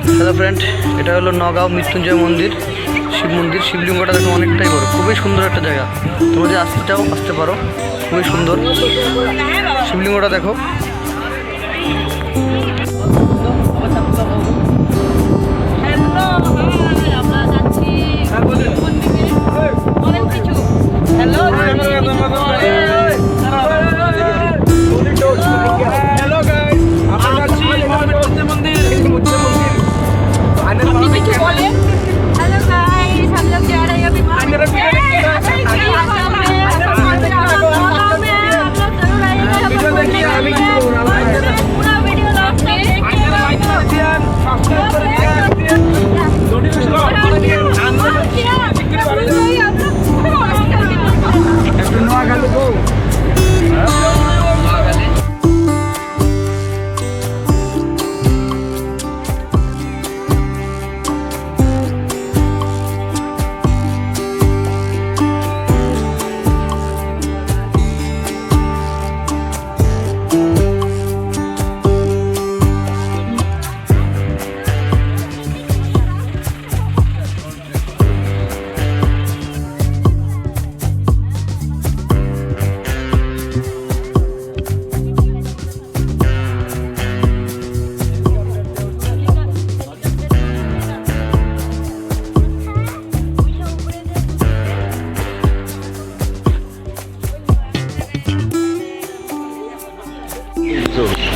Hello friend, এটা হলো নগাঁও মৃত্যুঞ্জয় মন্দির, শিব মন্দির। শিবলিঙ্গটা দেখো অনেকটাই বড়, খুবই সুন্দর একটা জায়গা। তোমরা যে আসতে পারো, খুবই সুন্দর শিবলিঙ্গটা দেখো।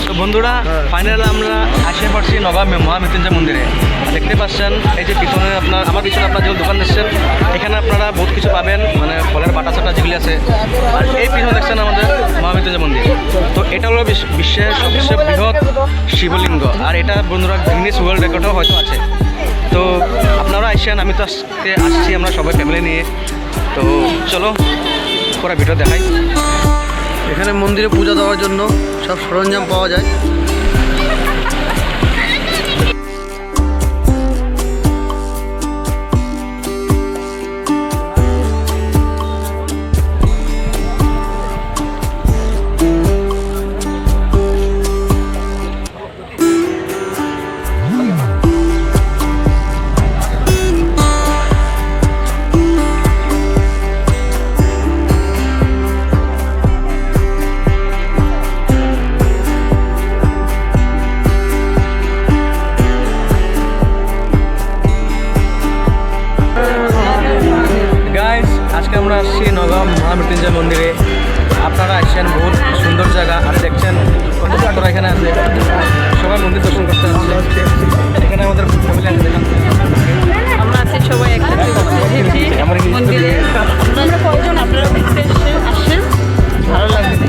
তো বন্ধুরা, ফাইনাল আমরা আসে পড়ছি নগাঁও মহামৃত্যুঞ্জয় মন্দিরে। দেখতে পাচ্ছেন এই যে পিছনে আমার পিছনে আপনার যে দোকান দেখছেন, এখানে আপনারা বহুত কিছু পাবেন, মানে ফলের বাটা চাটা যেগুলি আছে। আর এই পিছনে দেখছেন আমাদের মহামৃত্যুঞ্জয় মন্দির। তো এটা হলো বিশ্বের সবচেয়ে বৃহৎ শিবলিঙ্গ, আর এটা বন্ধুরা গিনেস ওয়ার্ল্ড রেকর্ডও হয়তো আছে। তো আপনারা আসছেন, আমি তো আজকে আসছি আমরা সবাই ফ্যামিলি নিয়ে। তো চলো পুরো ভিডিও দেখাই। এখানে মন্দিরে পূজা দেওয়ার জন্য সব সরঞ্জাম পাওয়া যায়। আজকে আমরা আসছি নগাঁও মহামৃত্যুঞ্জয় মন্দিরে। আপনারা আসছেন, বহুত সুন্দর জায়গা। আর দেখছেন কত ভক্তরা এখানে আছে, সবাই মন্দির দর্শন করতে আসছে। এখানে আমাদের ফ্যামিলি আছে, আমরা আছি সবাই একসাথে মন্দিরে। আপনারা কয়জন? আপনারা দেখতে আসছেন, ভালো লাগবে।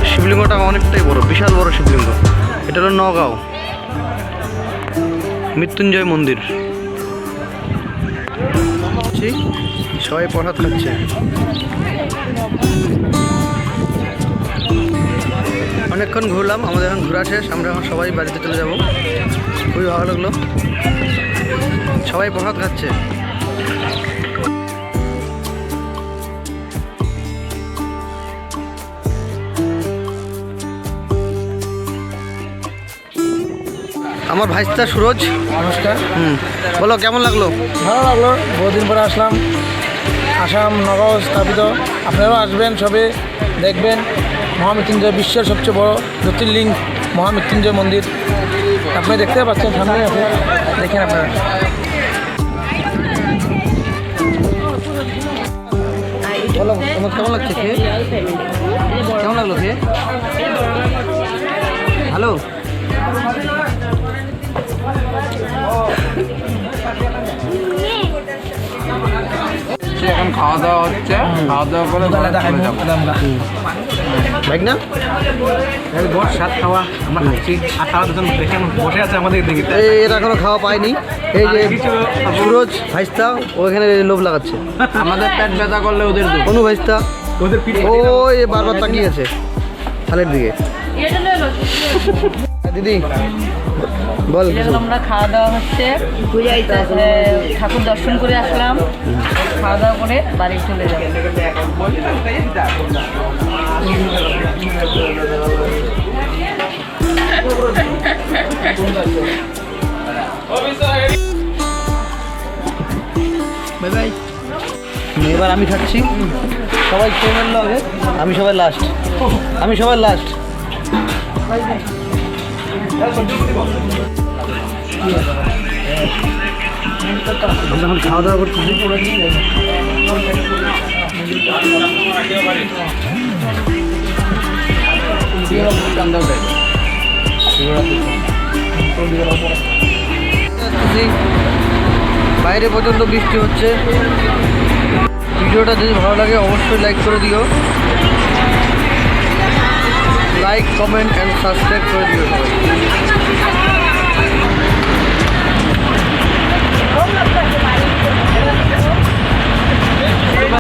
শিবলিঙ্গটা অনেকটাই বড়, বিশাল বড় শিবলিঙ্গ। এটা হলো নগাঁও মৃত্যুঞ্জয় মন্দির। সবাই প্রসাদ খাচ্ছে। অনেকক্ষণ ঘুরলাম, আমাদের এখন ঘোরা শেষ। আমরা এখন সবাই বাড়িতে চলে যাব। খুবই ভালো লাগলো, সবাই প্রসাদ খাচ্ছে। আমার ভাইস্তা সুরজ, নমস্কার। বলো কেমন লাগলো? ভালো লাগলো, বহুদিন পরে আসলাম। আসাম নগাঁও স্থাপিত, আপনারাও আসবেন, সবে দেখবেন। মহামৃত্যুঞ্জয় বিশ্বের সবচেয়ে বড় জ্যোতির্লিঙ্গ মহামৃত্যুঞ্জয় মন্দির। আপনি দেখতে পাচ্ছেন, সামনে আছে, দেখেন আপনারা। বলো তোমার কেমন লাগছে খেয়ে? কেমন লাগলো খেয়ে? হ্যালো, এখন খাওয়া দাওয়া হচ্ছে, খাওয়া দাওয়া করে বাইক না বস সাত খাওয়া আমরা খাচ্ছি। আর তারা দুজন দেখে বসে আছে আমাদের দিকে। এরা এখনো খাওয়া পায়নি। এই যে সুরজ ভাইস্তা ওইখানে লোভ লাগাচ্ছে। আমাদের পেট ব্যথা করলে ওদের অনু ভাইস্তা ওদের পিঠ ওই বারবার তাকিয়ে আছে থালের দিকে। দিদি বল। আমরা খাওয়া দাওয়া হচ্ছে, ঠাকুর দর্শন করে আসলাম, খাওয়া দাওয়া করে বাড়ি চলে যাবো। এবার আমি খাচ্ছি। সবাই খেয়ে ফেললো আগে, আমি সবাই লাস্ট, আমি সবাই লাস্ট। আমরা এখন খাওয়া দাওয়া করতেছি। বাইরে পর্যন্ত বৃষ্টি হচ্ছে। ভিডিওটা যদি ভালো লাগে অবশ্যই লাইক করে দিও, লাইক কমেন্ট অ্যান্ড সাবস্ক্রাইব করে দিও সবাই।